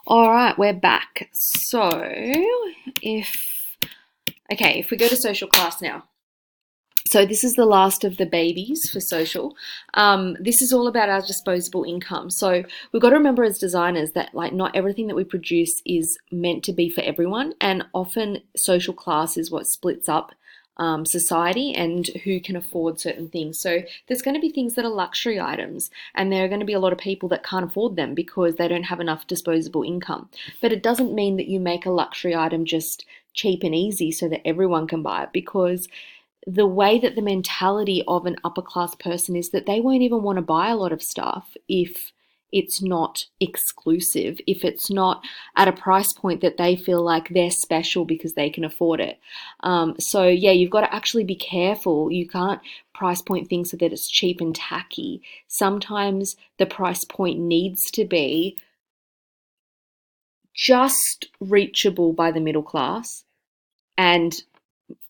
All right, we're back. So, if we go to social class now. So this is the last of the babies for social. This is all about our disposable income. So we've got to remember as designers that like not everything that we produce is meant to be for everyone, and often social class is what splits up society and who can afford certain things. So there's going to be things that are luxury items, and there are going to be a lot of people that can't afford them because they don't have enough disposable income. But it doesn't mean that you make a luxury item just cheap and easy so that everyone can buy it, because the way that the mentality of an upper class person is that they won't even want to buy a lot of stuff if it's not exclusive, if it's not at a price point that they feel like they're special because they can afford it. So yeah, you've got to actually be careful. You can't price point things so that it's cheap and tacky. Sometimes the price point needs to be just reachable by the middle class and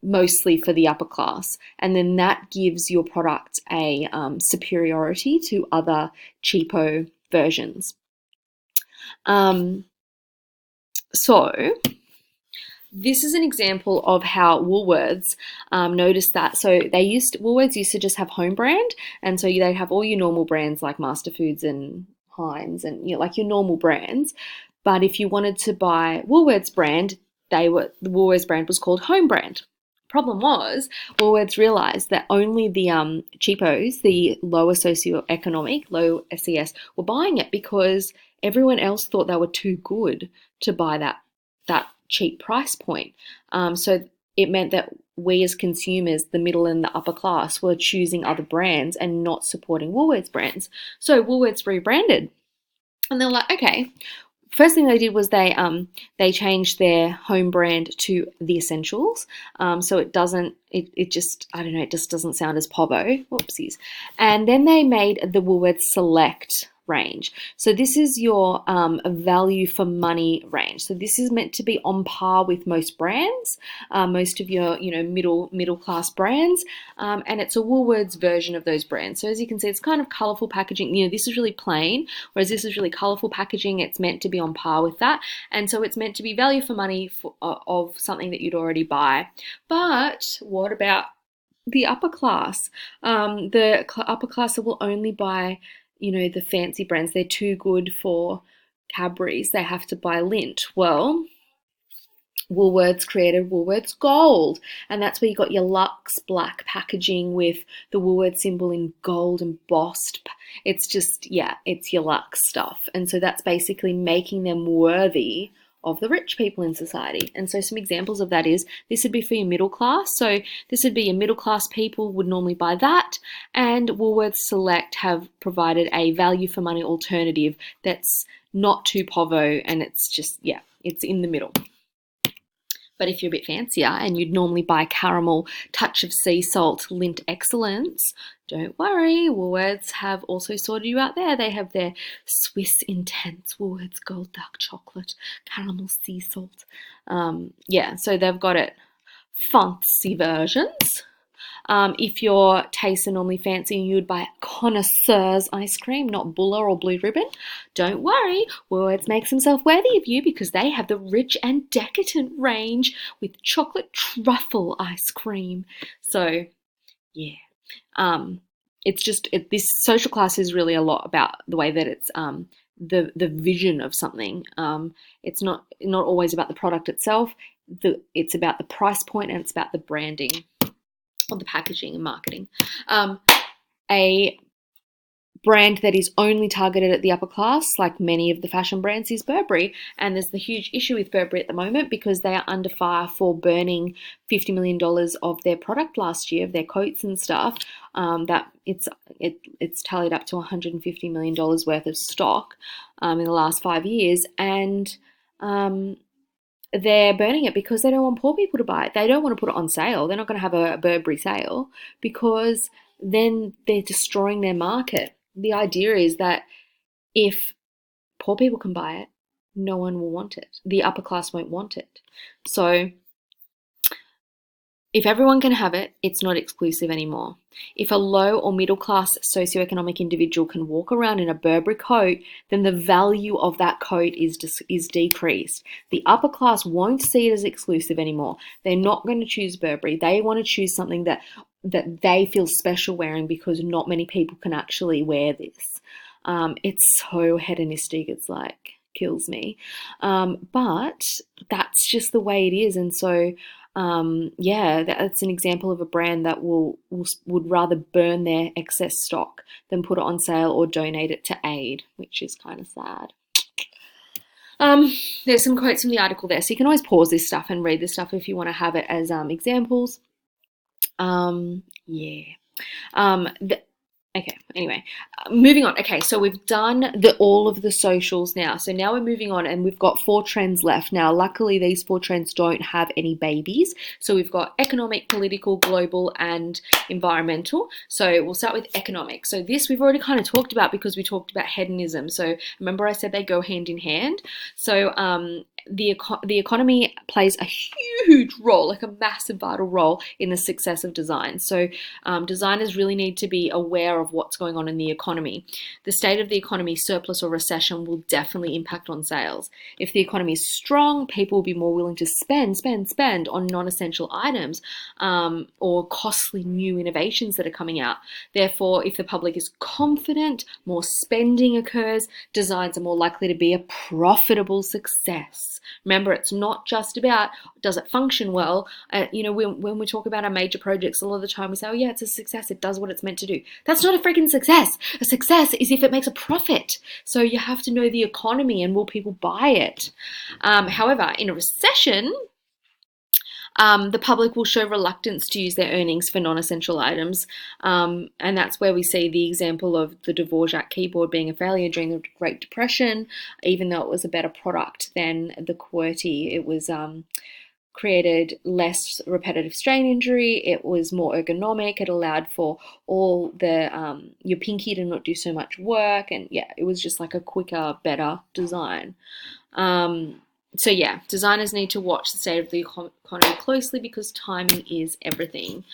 mostly for the upper class, and then that gives your product a superiority to other cheapo versions. So this is an example of how Woolworths noticed that. So Woolworths used to just have home brand, and so they'd have all your normal brands like Master Foods and Heinz and like your normal brands. But if you wanted to buy Woolworths brand, the Woolworths brand was called home brand. Problem was, Woolworths realised that only the cheapos, the lower socioeconomic, low SES, were buying it because everyone else thought they were too good to buy that cheap price point. So it meant that we as consumers, the middle and the upper class, were choosing other brands and not supporting Woolworths brands. So Woolworths rebranded, and they're like, okay. First thing they did was they changed their home brand to the Essentials, so it just doesn't sound as povo. Whoopsies. And then they made the Woolworths Select range. So this is your value for money range. So this is meant to be on par with most brands, most of your middle class brands, and it's a Woolworths version of those brands. So as you can see, it's kind of colourful packaging. This is really plain, whereas this is really colourful packaging. It's meant to be on par with that, and so it's meant to be value for money of something that you'd already buy. But what about the upper class? The upper class will only buy the fancy brands. They're too good for Cadbury's. They have to buy Lindt. Well, Woolworths created Woolworths Gold, and that's where you got your Lux black packaging with the Woolworths symbol in gold embossed. It's just, it's your Lux stuff. And so that's basically making them worthy of the rich people in society. And so some examples of that is, this would be for your middle class. So this would be your middle class people would normally buy that, and Woolworths Select have provided a value for money alternative that's not too povo, and it's just, it's in the middle. But if you're a bit fancier and you'd normally buy caramel, touch of sea salt, Lindt excellence, don't worry, Woolworths have also sorted you out there. They have their Swiss Intense Woolworths Gold Dark Chocolate, caramel sea salt. So they've got it fancy versions. If your tastes are normally fancy and you'd buy connoisseur's ice cream, not Buller or Blue Ribbon, don't worry, Woolworths makes themselves worthy of you because they have the rich and decadent range with chocolate truffle ice cream. So, this social class is really a lot about the way that it's the vision of something. It's not always about the product itself. It's about the price point, and it's about the branding, or the packaging and marketing. A brand that is only targeted at the upper class, like many of the fashion brands, is Burberry. And there's the huge issue with Burberry at the moment because they are under fire for burning $50 million of their product last year, of their coats and stuff. That it's tallied up to $150 million worth of stock in the last 5 years. And they're burning it because they don't want poor people to buy it. They don't want to put it on sale. They're not going to have a Burberry sale because then they're destroying their market. The idea is that if poor people can buy it, no one will want it. The upper class won't want it. So If everyone can have it, it's not exclusive anymore. If a low or middle class socioeconomic individual can walk around in a Burberry coat, then the value of that coat is decreased. The upper class won't see it as exclusive anymore. They're not going to choose Burberry. They want to choose something that they feel special wearing because not many people can actually wear this. It's so hedonistic. It's like kills me. But that's just the way it is. And so yeah, that's an example of a brand that would rather burn their excess stock than put it on sale or donate it to aid, which is kind of sad. There's some quotes from the article there, so you can always pause this stuff and read this stuff if you want to have it as examples. Yeah. Okay, anyway, moving on. Okay, so we've done all of the socials now. So now we're moving on and we've got 4 trends left. Now, luckily, these 4 trends don't have any babies. So we've got economic, political, global, and environmental. So we'll start with economic. So this we've already kind of talked about because we talked about hedonism. So remember I said they go hand in hand. So the economy plays a huge role, like a massive vital role in the success of design. So designers really need to be aware of what's going on in the economy. The state of the economy, surplus or recession, will definitely impact on sales. If the economy is strong, people will be more willing to spend on non-essential items or costly new innovations that are coming out. Therefore, if the public is confident, more spending occurs, designs are more likely to be a profitable success. Remember, it's not just about does it function well. When we talk about our major projects, a lot of the time we say, oh yeah, it's a success. It does what it's meant to do. That's not a freaking success. A success is if it makes a profit. So you have to know the economy and will people buy it. However, in a recession, the public will show reluctance to use their earnings for non-essential items. And that's where we see the example of the Dvorak keyboard being a failure during the Great Depression. Even though it was a better product than the QWERTY, it was created less repetitive strain injury. It was more ergonomic. It allowed for all the your pinky to not do so much work. And yeah, it was just like a quicker, better design. So yeah, designers need to watch the state of the economy closely because timing is everything.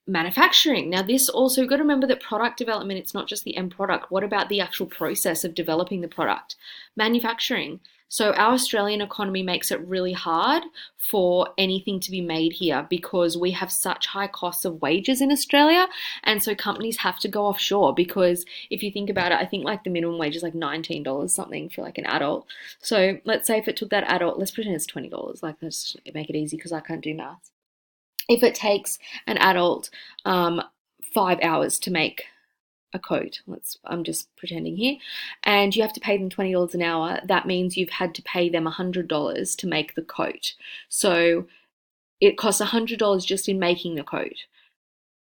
Manufacturing. Now this also, you've got to remember that product development, it's not just the end product. What about the actual process of developing the product? Manufacturing. So our Australian economy makes it really hard for anything to be made here because we have such high costs of wages in Australia. And so companies have to go offshore because if you think about it, I think like the minimum wage is like $19 something for like an adult. So let's say if it took that adult, let's pretend it's $20. Like let's make it easy because I can't do math. If it takes an adult 5 hours to make a coat, I'm just pretending here, and you have to pay them $20 an hour, that means you've had to pay them $100 to make the coat. So it costs $100 just in making the coat.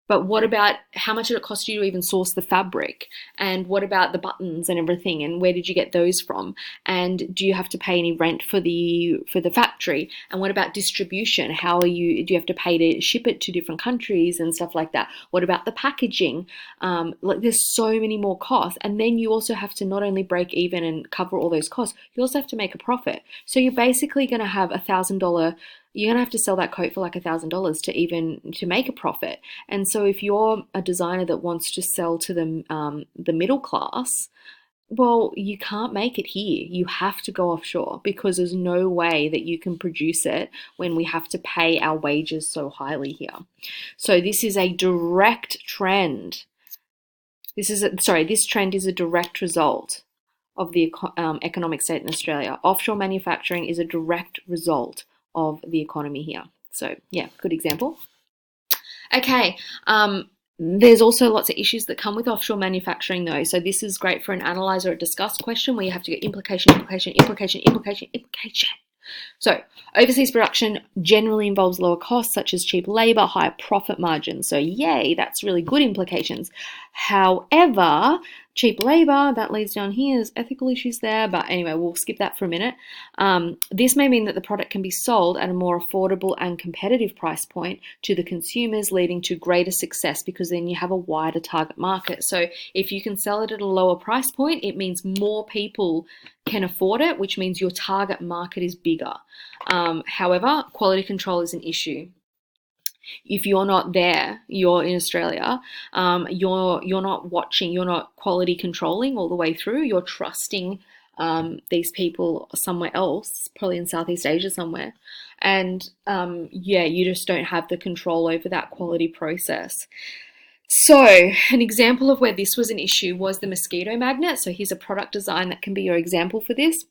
But what about how much did it cost you to even source the fabric? And what about the buttons and everything? And where did you get those from? And do you have to pay any rent for the factory? And what about distribution? Do you have to pay to ship it to different countries and stuff like that? What about the packaging? There's so many more costs. And then you also have to not only break even and cover all those costs, you also have to make a profit. So you're basically going to have you're going to have to sell that coat for like $1,000 to make a profit. And so if you're a designer that wants to sell to the middle class, well, you can't make it here. You have to go offshore because there's no way that you can produce it when we have to pay our wages so highly here. So this is a direct trend. This trend is a direct result of the economic state in Australia. Offshore manufacturing is a direct result of the economy here. So yeah, good example. Okay, there's also lots of issues that come with offshore manufacturing though. So this is great for an analyze or a discuss question where you have to get implication. So overseas production generally involves lower costs such as cheap labor, higher profit margins. So yay, that's really good implications. However, cheap labor, that leads down here, there's ethical issues there, but anyway, we'll skip that for a minute. This may mean that the product can be sold at a more affordable and competitive price point to the consumers, leading to greater success because then you have a wider target market. So if you can sell it at a lower price point, it means more people can afford it, which means your target market is bigger. However, quality control is an issue. If you're not there, you're in Australia, you're not watching, you're not quality controlling all the way through. You're trusting these people somewhere else, probably in Southeast Asia somewhere, and yeah, you just don't have the control over that quality process. So, an example of where this was an issue was the Mosquito Magnet. So, here's a product design that can be your example for this.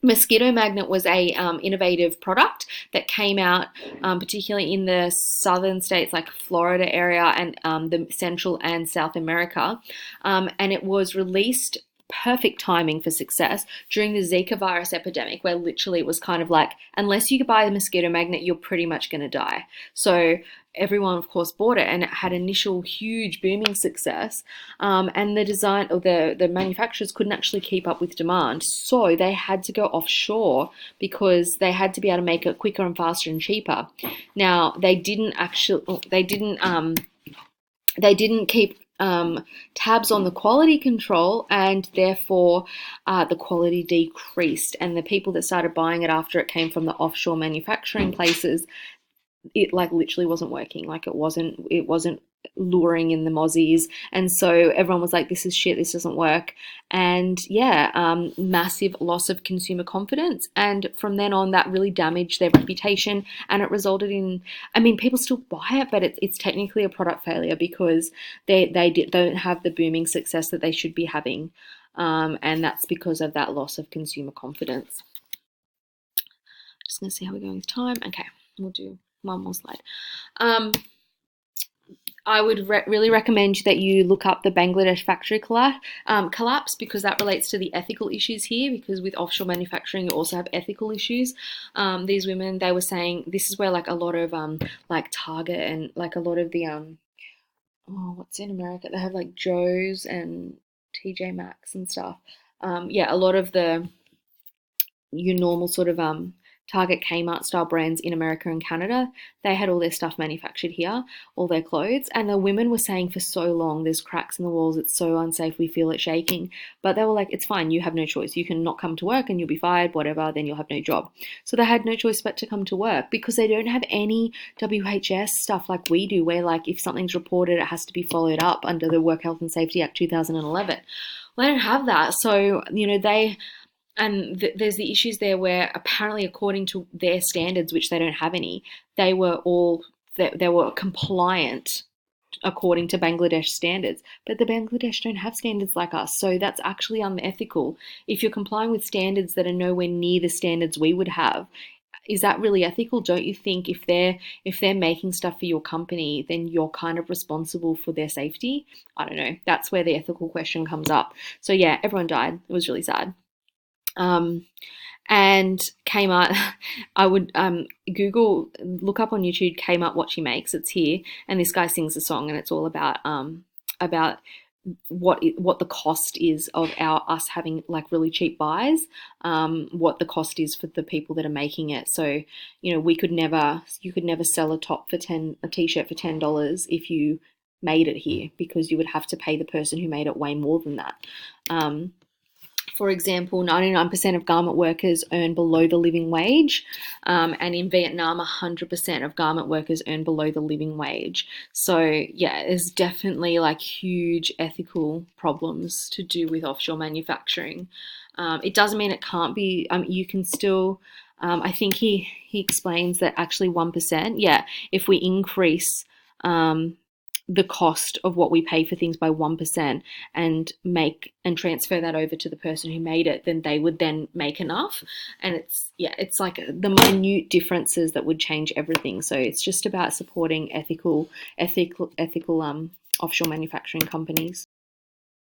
Mosquito Magnet was a innovative product that came out particularly in the southern states like Florida area and the Central and South America. And it was released, perfect timing for success, during the Zika virus epidemic, where literally it was kind of like, unless you could buy the Mosquito Magnet, you're pretty much going to die. So everyone, of course, bought it, and it had initial huge booming success. And the design or the manufacturers couldn't actually keep up with demand, so they had to go offshore because they had to be able to make it quicker and faster and cheaper. Now they didn't keep tabs on the quality control, and therefore the quality decreased. And the people that started buying it after it came from the offshore manufacturing places, it like literally wasn't working. Like it wasn't luring in the mozzies, and so everyone was like, this is shit, this doesn't work. And yeah, massive loss of consumer confidence, and from then on that really damaged their reputation, and it resulted in, I mean, people still buy it, but it's technically a product failure because they don't have the booming success that they should be having, and that's because of that loss of consumer confidence. Just gonna see how we're going with time. Okay, we'll do one more slide. I would really recommend that you look up the Bangladesh factory collapse, because that relates to the ethical issues here, because with offshore manufacturing you also have ethical issues. These women, they were saying this is where like a lot of like Target and like a lot of the what's in America, they have like Joe's and TJ Maxx and stuff. Yeah, a lot of your normal sort of Target, Kmart style brands in America and Canada, they had all their stuff manufactured here, all their clothes, and the women were saying for so long, there's cracks in the walls, it's so unsafe, we feel it shaking. But they were like, it's fine, you have no choice. You can not come to work and you'll be fired, whatever, then you'll have no job. So they had no choice but to come to work, because they don't have any WHS stuff like we do, where like if something's reported, it has to be followed up under the Work Health and Safety Act 2011. Well, they don't have that. So, you know, there's the issues there where apparently, according to their standards, which they don't have any, they were compliant according to Bangladesh standards. But the Bangladesh don't have standards like us, so that's actually unethical. If you're complying with standards that are nowhere near the standards we would have, is that really ethical? Don't you think if they're making stuff for your company, then you're kind of responsible for their safety? I don't know. That's where the ethical question comes up. So yeah, everyone died. It was really sad. And Kmart, I would look up on YouTube Kmart What She Makes. It's here, and this guy sings a song, and it's all about what the cost is of us having like really cheap buys, what the cost is for the people that are making it. So, you know, you could never sell a t-shirt for $10 if you made it here, because you would have to pay the person who made it way more than that. For example, 99% of garment workers earn below the living wage, and in Vietnam, 100% of garment workers earn below the living wage. So yeah, there's definitely like huge ethical problems to do with offshore manufacturing. It doesn't mean it can't be. You can still. I think he explains that actually 1%. Yeah, if we increase the cost of what we pay for things by 1% and transfer that over to the person who made it, then they would then make enough. And it's like the minute differences that would change everything. So it's just about supporting ethical offshore manufacturing companies.